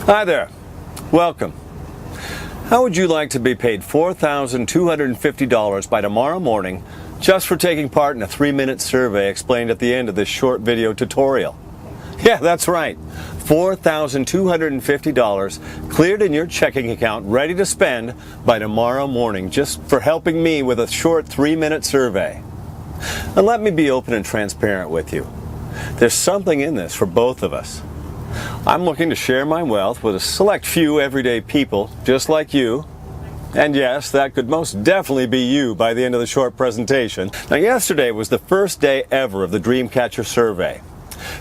Hi there. Welcome. How would you like to be paid $4,250 by tomorrow morning just for taking part in a 3-minute survey explained at the end of this short video tutorial? Yeah, that's right. $4,250 cleared in your checking account, ready to spend by tomorrow morning just for helping me with a short 3-minute survey. And let me be open and transparent with you. There's something in this for both of us. I'm looking to share my wealth with a select few everyday people just like you. And yes, that could most definitely be you by the end of the short presentation. Now, yesterday was the first day ever of the Dreamcatcher survey.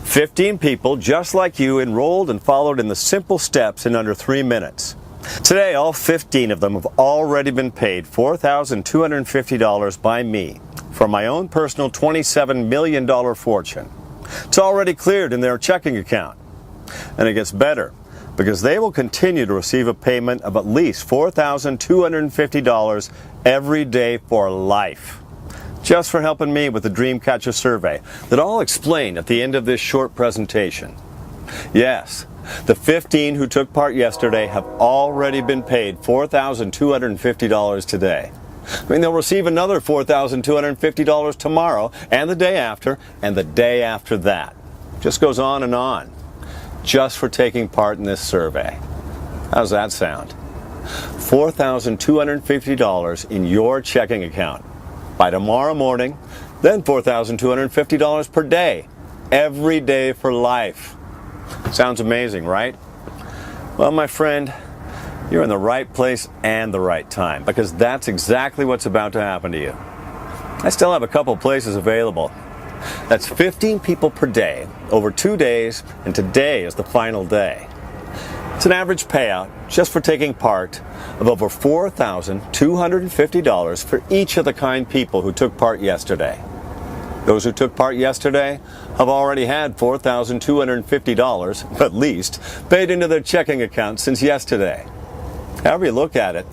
15 people just like you enrolled and followed in the simple steps in under 3 minutes. Today, all 15 of them have already been paid $4,250 by me for my own personal $27 million fortune. It's already cleared in their checking account. And it gets better, because they will continue to receive a payment of at least $4,250 every day for life, just for helping me with the Dreamcatcher survey that I'll explain at the end of this short presentation. Yes, the 15 who took part yesterday have already been paid $4,250 today. I mean, they'll receive another $4,250 tomorrow, and the day after, and the day after that. Just goes on and on, just for taking part in this survey. How's that sound? $4,250 in your checking account by tomorrow morning, then $4,250 per day, every day for life. Sounds amazing, right? Well, my friend, you're in the right place and the right time, because that's exactly what's about to happen to you. I still have a couple places available. That's 15 people per day, over 2 days, and today is the final day. It's an average payout, just for taking part, of over $4,250 for each of the kind people who took part yesterday. Those who took part yesterday have already had $4,250, at least, paid into their checking account since yesterday. However you look at it,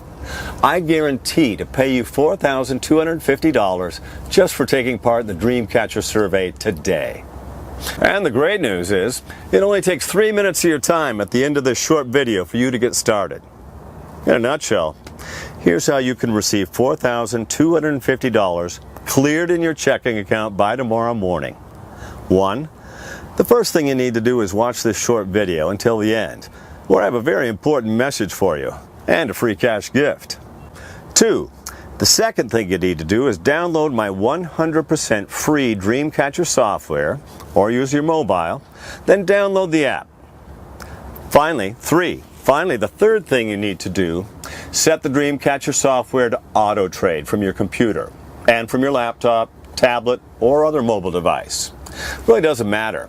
I guarantee to pay you $4,250 just for taking part in the Dreamcatcher survey today. And the great news is, it only takes 3 minutes of your time at the end of this short video for you to get started. In a nutshell, here's how you can receive $4,250 cleared in your checking account by tomorrow morning. 1. The first thing you need to do is watch this short video until the end, where I have a very important message for you and a free cash gift. 2. The second thing you need to do is download my 100% free Dreamcatcher software, or use your mobile, then download the app. Finally, the third thing you need to do, set the Dreamcatcher software to auto-trade from your computer and from your laptop, tablet, or other mobile device. It really doesn't matter,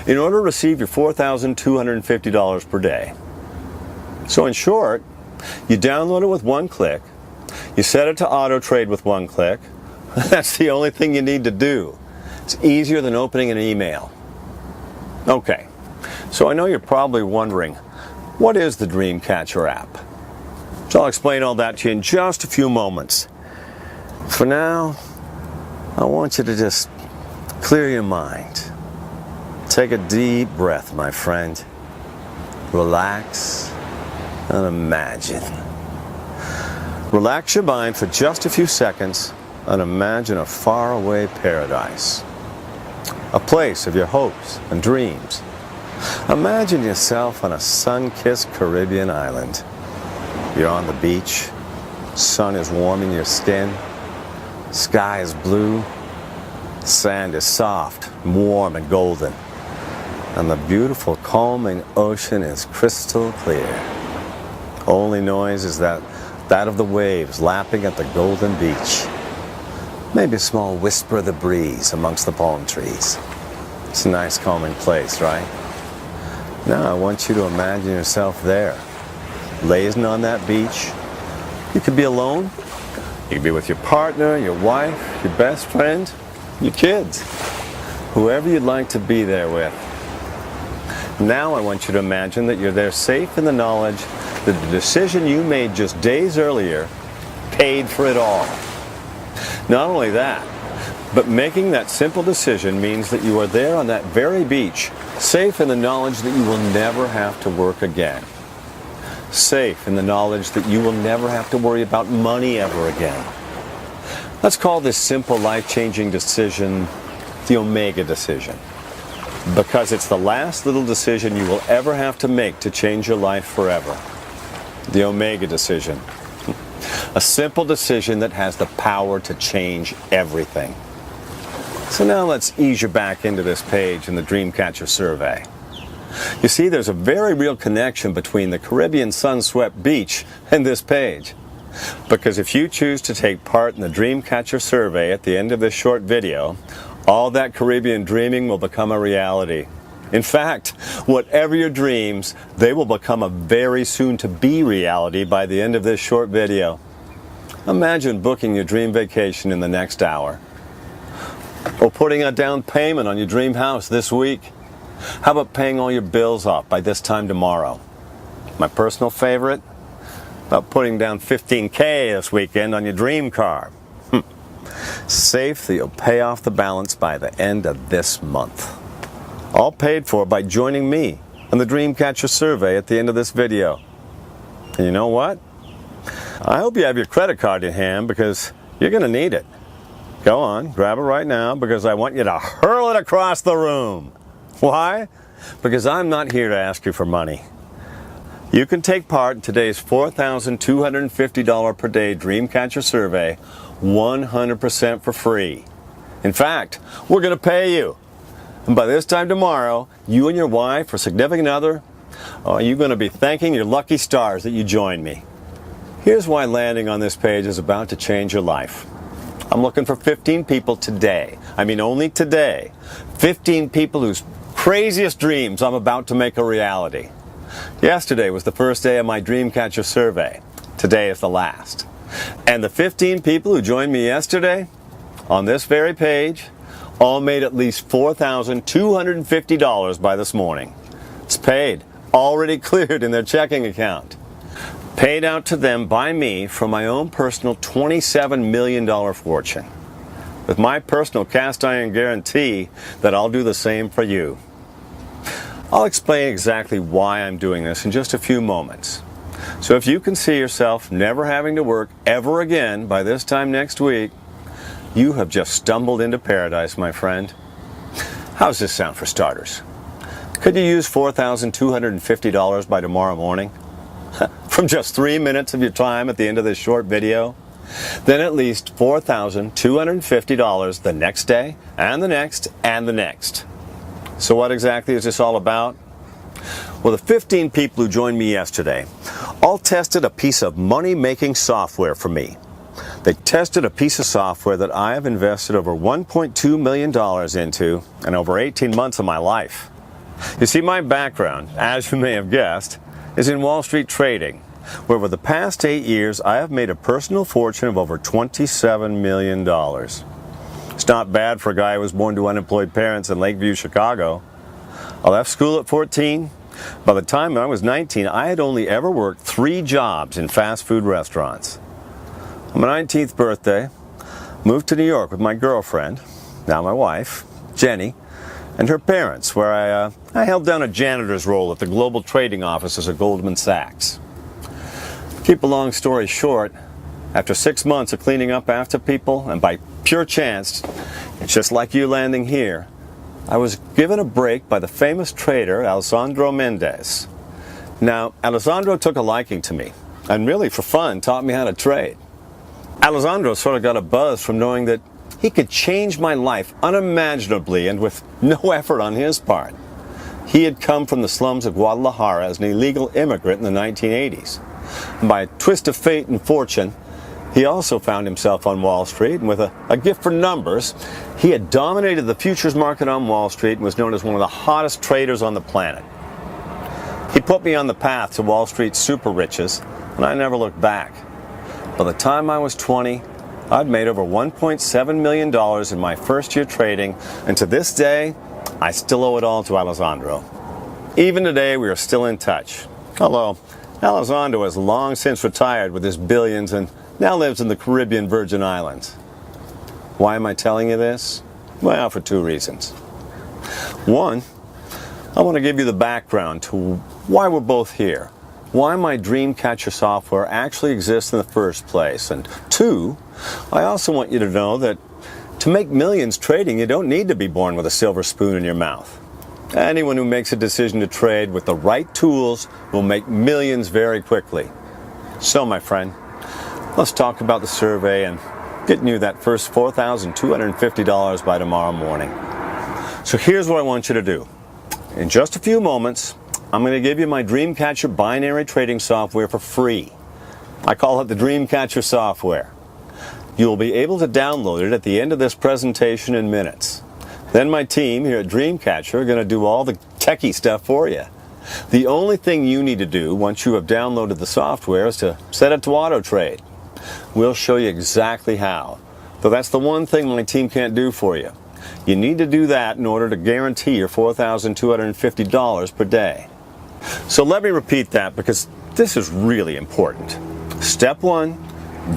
in order to receive your $4,250 per day. So in short, you download it with one click, you set it to auto-trade with one click. That's the only thing you need to do. It's easier than opening an email. Okay, so I know you're probably wondering, what is the Dreamcatcher app? So I'll explain all that to you in just a few moments. For now, I want you to just clear your mind. Take a deep breath, my friend. Relax and imagine. Relax your mind for just a few seconds and imagine a faraway paradise. A place of your hopes and dreams. Imagine yourself on a sun-kissed Caribbean island. You're on the beach, sun is warming your skin, sky is blue, sand is soft, warm and golden, and the beautiful calming ocean is crystal clear. Only noise is that of the waves lapping at the golden beach. Maybe a small whisper of the breeze amongst the palm trees. It's a nice calming place, right? Now I want you to imagine yourself there, lazing on that beach. You could be alone, you could be with your partner, your wife, your best friend, your kids, whoever you'd like to be there with. Now I want you to imagine that you're there safe in the knowledge that the decision you made just days earlier paid for it all. Not only that, but making that simple decision means that you are there on that very beach, safe in the knowledge that you will never have to work again. Safe in the knowledge that you will never have to worry about money ever again. Let's call this simple life-changing decision the Omega decision, because it's the last little decision you will ever have to make to change your life forever. The Omega decision. A simple decision that has the power to change everything. So now let's ease you back into this page in the Dreamcatcher survey. You see, there's a very real connection between the Caribbean sun-swept beach and this page. Because if you choose to take part in the Dreamcatcher survey at the end of this short video, all that Caribbean dreaming will become a reality. In fact, whatever your dreams, they will become a very soon-to-be reality by the end of this short video. Imagine booking your dream vacation in the next hour. Or putting a down payment on your dream house this week. How about paying all your bills off by this time tomorrow? My personal favorite? About putting down $15,000 this weekend on your dream car. Safe that you'll pay off the balance by the end of this month. All paid for by joining me on the Dreamcatcher survey at the end of this video. And you know what? I hope you have your credit card in hand, because you're going to need it. Go on, grab it right now, because I want you to hurl it across the room. Why? Because I'm not here to ask you for money. You can take part in today's $4,250 per day Dreamcatcher survey 100% for free. In fact, we're going to pay you. And by this time tomorrow, you and your wife or significant other, you're going to be thanking your lucky stars that you joined me. Here's why landing on this page is about to change your life. I'm looking for 15 people today. I mean, only today. 15 people whose craziest dreams I'm about to make a reality. Yesterday was the first day of my Dreamcatcher survey. Today is the last. And the 15 people who joined me yesterday, on this very page, all made at least $4,250 by this morning. It's paid, already cleared in their checking account. Paid out to them by me from my own personal $27 million fortune. With my personal cast iron guarantee that I'll do the same for you. I'll explain exactly why I'm doing this in just a few moments. So if you can see yourself never having to work ever again by this time next week, you have just stumbled into paradise, my friend. How's this sound for starters? Could you use $4,250 by tomorrow morning? From just 3 minutes of your time at the end of this short video? Then at least $4,250 the next day, and the next, and the next. So what exactly is this all about? Well, the 15 people who joined me yesterday all tested a piece of money-making software for me. They tested a piece of software that I have invested over $1.2 million into in over 18 months of my life. You see, my background, as you may have guessed, is in Wall Street trading, where over the past 8 years I have made a personal fortune of over $27 million. It's not bad for a guy who was born to unemployed parents in Lakeview, Chicago. I left school at 14. By the time I was 19, I had only ever worked 3 jobs in fast food restaurants. On my 19th birthday, moved to New York with my girlfriend, now my wife, Jenny, and her parents, where I held down a janitor's role at the global trading offices of Goldman Sachs. Keep a long story short, after 6 months of cleaning up after people, and by pure chance, it's just like you landing here, I was given a break by the famous trader Alessandro Mendez. Now, Alessandro took a liking to me, and really for fun taught me how to trade. Alessandro sort of got a buzz from knowing that he could change my life unimaginably and with no effort on his part. He had come from the slums of Guadalajara as an illegal immigrant in the 1980s. And by a twist of fate and fortune, he also found himself on Wall Street, and with a gift for numbers, he had dominated the futures market on Wall Street and was known as one of the hottest traders on the planet. He put me on the path to Wall Street's super riches, and I never looked back. By the time I was 20, I'd made over $1.7 million in my first year trading, and to this day, I still owe it all to Alessandro. Even today, we are still in touch. Although, Alessandro has long since retired with his billions and now lives in the Caribbean Virgin Islands. Why am I telling you this? Well, for 2 reasons. One, I want to give you the background to why we're both here why my Dreamcatcher software actually exists in the first place. And 2, I also want you to know that to make millions trading, you don't need to be born with a silver spoon in your mouth. Anyone who makes a decision to trade with the right tools will make millions very quickly. So, my friend, let's talk about the survey and getting you that first $4,250 by tomorrow morning. So here's what I want you to do. In just a few moments, I'm going to give you my Dreamcatcher binary trading software for free. I call it the Dreamcatcher software. You'll be able to download it at the end of this presentation in minutes. Then my team here at Dreamcatcher are going to do all the techie stuff for you. The only thing you need to do once you have downloaded the software is to set it to auto trade. We'll show you exactly how, though that's the one thing my team can't do for you. You need to do that in order to guarantee your $4,250 per day. So let me repeat that because this is really important. Step 1,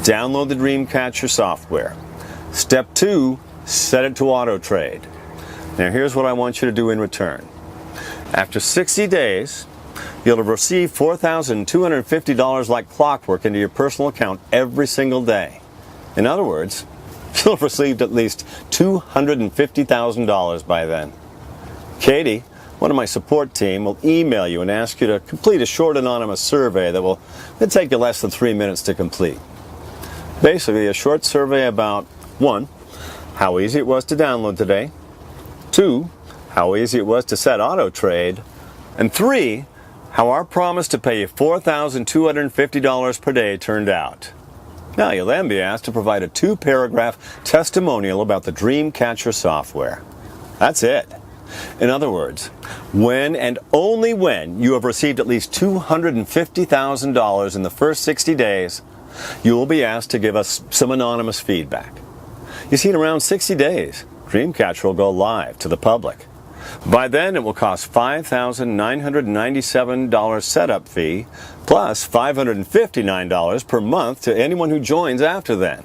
download the Dreamcatcher software. Step 2, set it to auto trade. Now here's what I want you to do in return. After 60 days, you'll have received $4,250 like clockwork into your personal account every single day. In other words, you'll have received at least $250,000 by then. Katie, one of my support team, will email you and ask you to complete a short anonymous survey that will take you less than 3 minutes to complete. Basically, a short survey about 1, how easy it was to download today, 2, how easy it was to set auto trade, and 3, how our promise to pay you $4,250 per day turned out. Now you'll then be asked to provide a 2-paragraph testimonial about the Dreamcatcher software. That's it. In other words, when and only when you have received at least $250,000 in the first 60 days, you will be asked to give us some anonymous feedback. You see, in around 60 days, Dreamcatcher will go live to the public. By then, it will cost $5,997 setup fee, plus $559 per month to anyone who joins after then.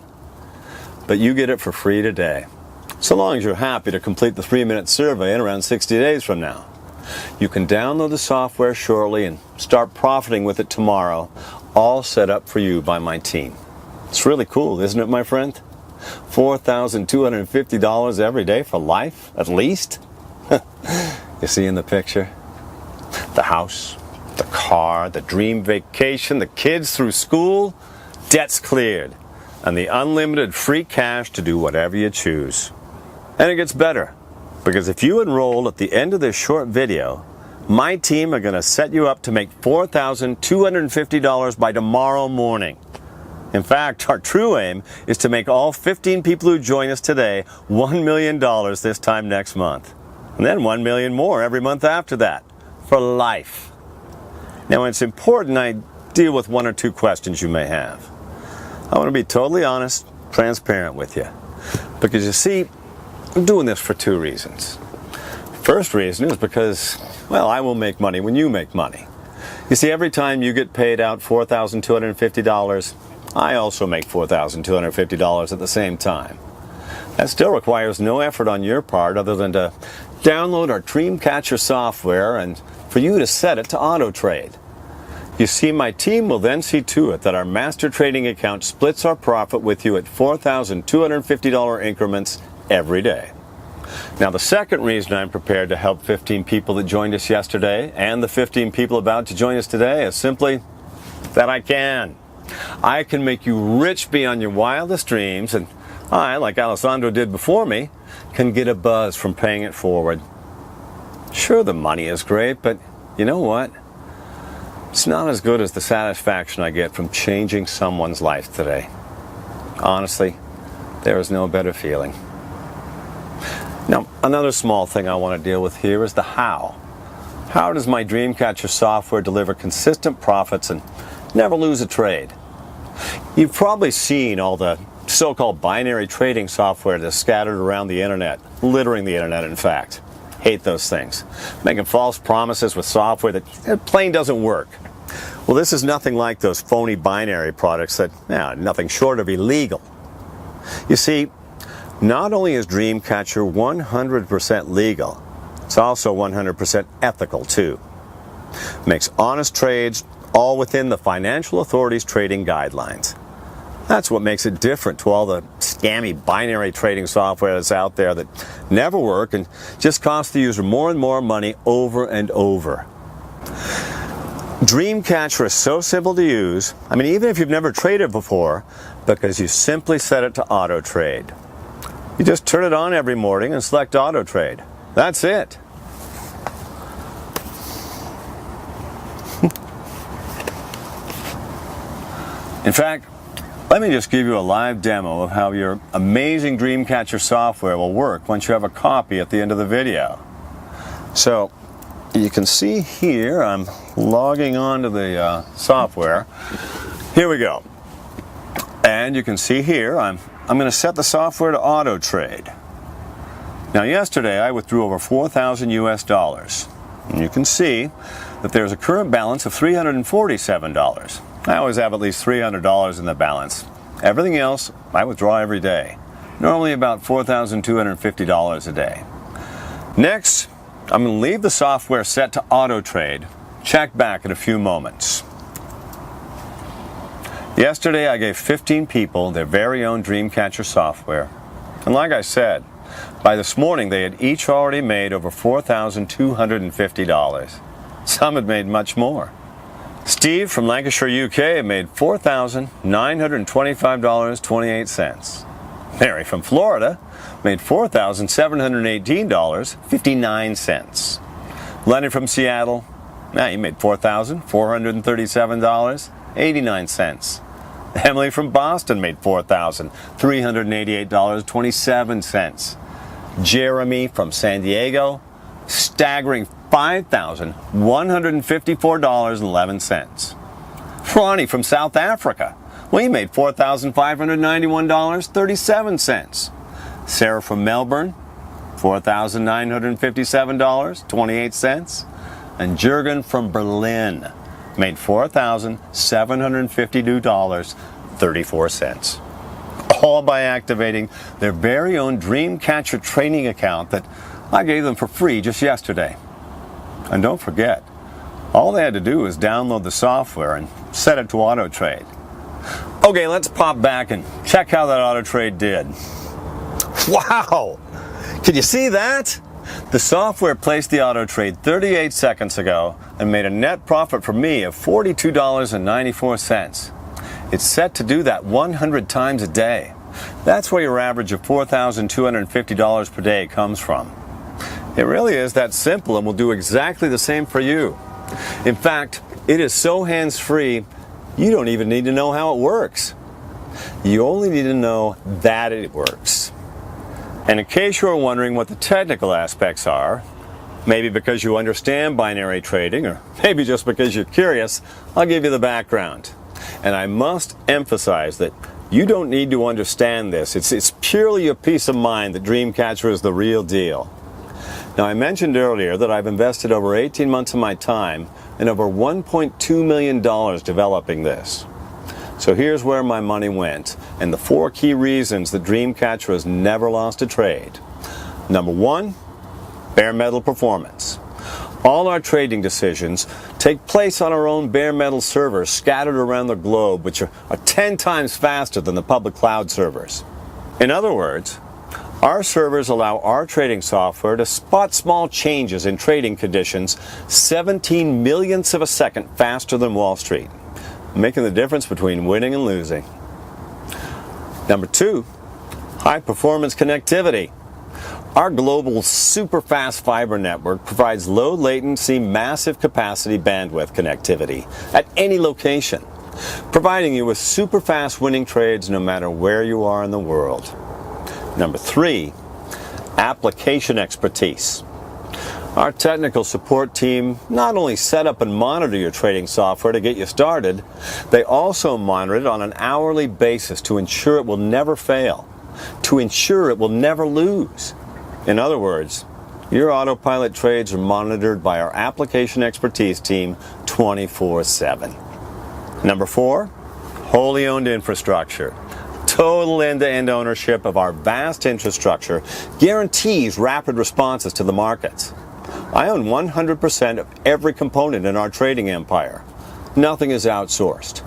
But you get it for free today, so long as you're happy to complete the 3-minute survey in around 60 days from now. You can download the software shortly and start profiting with it tomorrow, all set up for you by my team. It's really cool, isn't it, my friend? $4,250 every day for life, at least? You see in the picture? The house, the car, the dream vacation, the kids through school, debts cleared, and the unlimited free cash to do whatever you choose. And it gets better, because if you enroll at the end of this short video, my team are going to set you up to make $4,250 by tomorrow morning. In fact, our true aim is to make all 15 people who join us today $1 million this time next month. And then 1 million more every month after that, for life. Now, it's important I deal with 1 or 2 questions you may have. I want to be totally honest, transparent with you. Because you see, I'm doing this for 2 reasons. First reason is because, well, I will make money when you make money. You see, every time you get paid out $4,250, I also make $4,250 at the same time. That still requires no effort on your part other than to download our Dreamcatcher software and for you to set it to auto trade. You see, my team will then see to it that our master trading account splits our profit with you at $4,250 increments every day. Now, the second reason I'm prepared to help 15 people that joined us yesterday and the 15 people about to join us today is simply that I can. I can make you rich beyond your wildest dreams, and I, like Alessandro did before me, can get a buzz from paying it forward. Sure, the money is great, but you know what? It's not as good as the satisfaction I get from changing someone's life today. Honestly, there is no better feeling. Now, another small thing I want to deal with here is the how. How does my Dreamcatcher software deliver consistent profits and never lose a trade? You've probably seen all the so-called binary trading software that's scattered around the internet, littering the internet, in fact. Hate those things. Making false promises with software that plain doesn't work. Well, this is nothing like those phony binary products that, nothing short of illegal. You see, not only is Dreamcatcher 100% legal, it's also 100% ethical too. Makes honest trades all within the financial authorities' trading guidelines. That's what makes it different to all the scammy binary trading software that's out there that never work and just cost the user more and more money over and over. Dreamcatcher is so simple to use, even if you've never traded before, because you simply set it to auto trade. You just turn it on every morning and select auto trade. That's it. In fact, let me just give you a live demo of how your amazing Dreamcatcher software will work once you have a copy at the end of the video. So, you can see here, I'm logging on to the software. Here we go. And you can see here, I'm going to set the software to auto trade. Now yesterday I withdrew over 4,000 US dollars. And you can see that there's a current balance of $347. I always have at least $300 in the balance. Everything else I withdraw every day. Normally about $4,250 a day. Next, I'm going to leave the software set to auto trade. Check back in a few moments. Yesterday I gave 15 people their very own Dreamcatcher software. And like I said, by this morning they had each already made over $4,250. Some had made much more. Steve from Lancashire, UK made $4,925.28. Mary from Florida made $4,718.59. Leonard from Seattle, he made $4,437.89. Emily from Boston made $4,388.27. Jeremy from San Diego, staggering $5,154.11. Ronnie from South Africa, he made $4,591.37. Sarah from Melbourne, $4,957.28. And Jürgen from Berlin made $4,752.34. All by activating their very own Dreamcatcher training account that I gave them for free just yesterday. And don't forget, all they had to do was download the software and set it to auto trade. Okay, let's pop back and check how that auto trade did. Wow! Can you see that? The software placed the auto trade 38 seconds ago and made a net profit for me of $42.94. It's set to do that 100 times a day. That's where your average of $4,250 per day comes from. It really is that simple and will do exactly the same for you. In fact, it is so hands-free, you don't even need to know how it works. You only need to know that it works. And in case you are wondering what the technical aspects are, maybe because you understand binary trading, or maybe just because you're curious, I'll give you the background. And I must emphasize that you don't need to understand this. It's purely a peace of mind that Dreamcatcher is the real deal. Now, I mentioned earlier that I've invested over 18 months of my time and over $1.2 million developing this. So here's where my money went, and the 4 key reasons that Dreamcatcher has never lost a trade. Number 1, bare metal performance. All our trading decisions take place on our own bare metal servers scattered around the globe, which are 10 times faster than the public cloud servers. In other words, our servers allow our trading software to spot small changes in trading conditions 17 millionths of a second faster than Wall Street, making the difference between winning and losing. Number 2, high performance connectivity. Our global super fast fiber network provides low latency, massive capacity bandwidth connectivity at any location, providing you with super fast winning trades no matter where you are in the world. Number 3, application expertise. Our technical support team not only set up and monitor your trading software to get you started, they also monitor it on an hourly basis to ensure it will never fail, to ensure it will never lose. In other words, your autopilot trades are monitored by our application expertise team 24/7. Number 4, wholly owned infrastructure. Total end-to-end ownership of our vast infrastructure guarantees rapid responses to the markets. I own 100% of every component in our trading empire. Nothing is outsourced,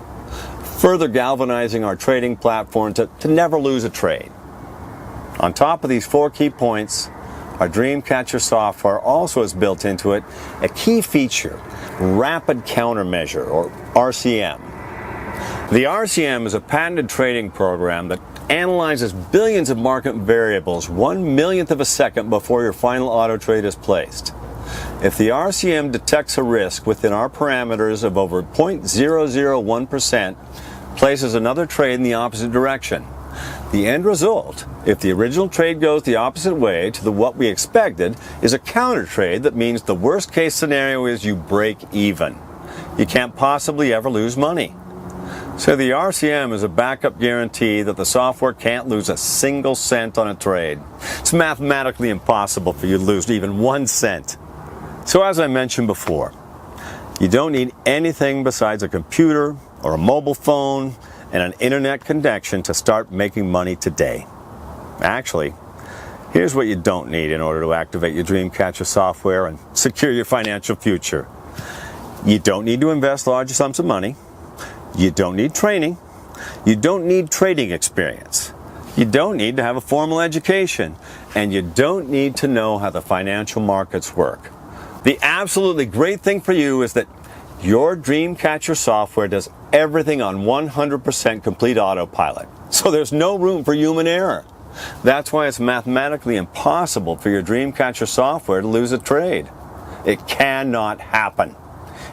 further galvanizing our trading platform to never lose a trade. On top of these 4 key points, our Dreamcatcher software also has built into it a key feature, Rapid Countermeasure, or RCM. The RCM is a patented trading program that analyzes billions of market variables 1/1,000,000th of a second before your final auto trade is placed. If the RCM detects a risk within our parameters of over 0.001%, places another trade in the opposite direction. The end result, if the original trade goes the opposite way to what we expected, is a counter trade that means the worst case scenario is you break even. You can't possibly ever lose money. So the RCM is a backup guarantee that the software can't lose a single cent on a trade. It's mathematically impossible for you to lose even 1 cent. So as I mentioned before, you don't need anything besides a computer or a mobile phone and an internet connection to start making money today. Actually, here's what you don't need in order to activate your Dreamcatcher software and secure your financial future. You don't need to invest large sums of money. You don't need training. You don't need trading experience. You don't need to have a formal education. And you don't need to know how the financial markets work. The absolutely great thing for you is that your Dreamcatcher software does everything on 100% complete autopilot. So there's no room for human error. That's why it's mathematically impossible for your Dreamcatcher software to lose a trade. It cannot happen.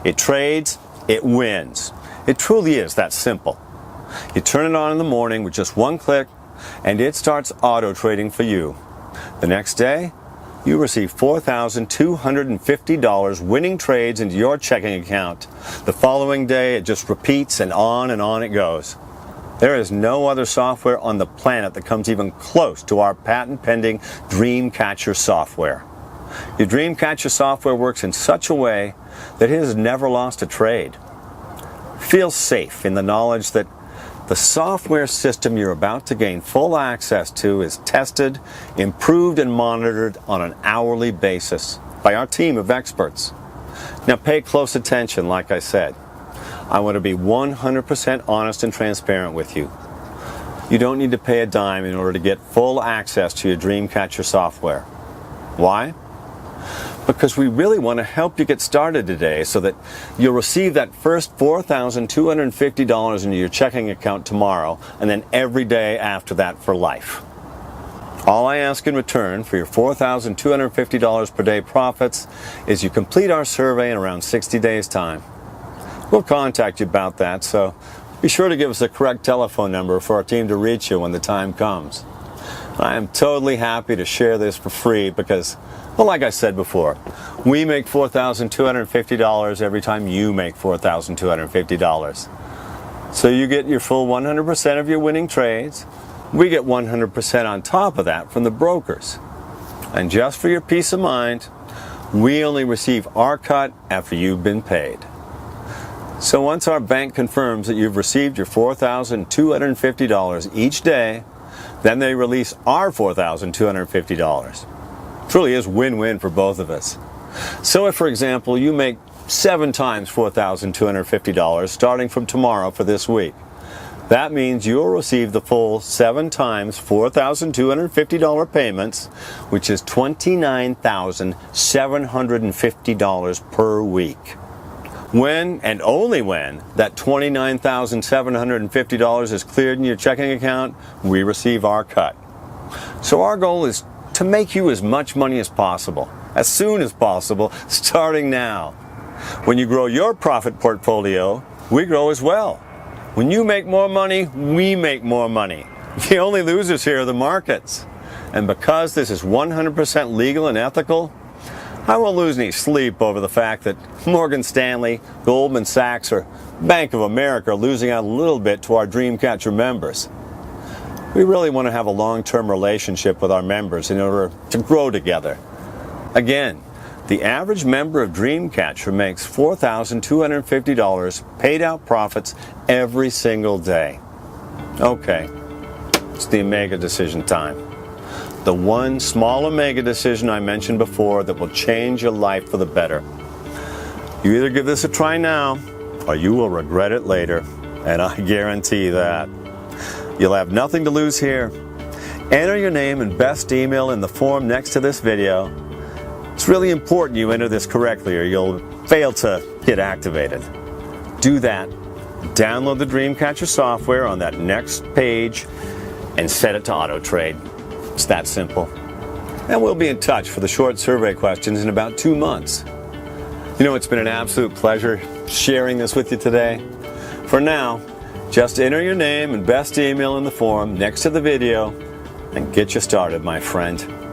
It trades, it wins. It truly is that simple. You turn it on in the morning with just 1 click, and it starts auto trading for you. The next day, you receive $4,250 winning trades into your checking account. The following day, it just repeats and on it goes. There is no other software on the planet that comes even close to our patent-pending Dreamcatcher software. Your Dreamcatcher software works in such a way that it has never lost a trade. Feel safe in the knowledge that the software system you're about to gain full access to is tested, improved, and monitored on an hourly basis by our team of experts. Now pay close attention, like I said. I want to be 100% honest and transparent with you. You don't need to pay a dime in order to get full access to your Dreamcatcher software. Why? Because we really want to help you get started today so that you'll receive that first $4,250 into your checking account tomorrow and then every day after that for life. All I ask in return for your $4,250 per day profits is you complete our survey in around 60 days' time. We'll contact you about that, so be sure to give us the correct telephone number for our team to reach you when the time comes. I am totally happy to share this for free because, well, like I said before, we make $4,250 every time you make $4,250. So you get your full 100% of your winning trades. We get 100% on top of that from the brokers. And just for your peace of mind, we only receive our cut after you've been paid. So once our bank confirms that you've received your $4,250 each day, then they release our $4,250. Truly is win-win for both of us. So if, for example, you make 7 times $4,250 starting from tomorrow for this week, that means you'll receive the full 7 times $4,250 payments, which is $29,750 per week. When, and only when, that $29,750 is cleared in your checking account, we receive our cut. So our goal is to make you as much money as possible, as soon as possible, starting now. When you grow your profit portfolio, we grow as well. When you make more money, we make more money. The only losers here are the markets. And because this is 100% legal and ethical, I won't lose any sleep over the fact that Morgan Stanley, Goldman Sachs, or Bank of America are losing out a little bit to our Dreamcatcher members. We really want to have a long-term relationship with our members in order to grow together. Again, the average member of Dreamcatcher makes $4,250 paid out profits every single day. Okay, it's the Omega decision time. The one small Omega decision I mentioned before that will change your life for the better. You either give this a try now, or you will regret it later, and I guarantee that. You'll have nothing to lose here. Enter your name and best email in the form next to this video. It's really important you enter this correctly or you'll fail to get activated. Do that. Download the Dreamcatcher software on that next page and set it to auto trade. It's that simple. And we'll be in touch for the short survey questions in about 2 months. You know, it's been an absolute pleasure sharing this with you today. For now, just enter your name and best email in the form next to the video and get you started, my friend.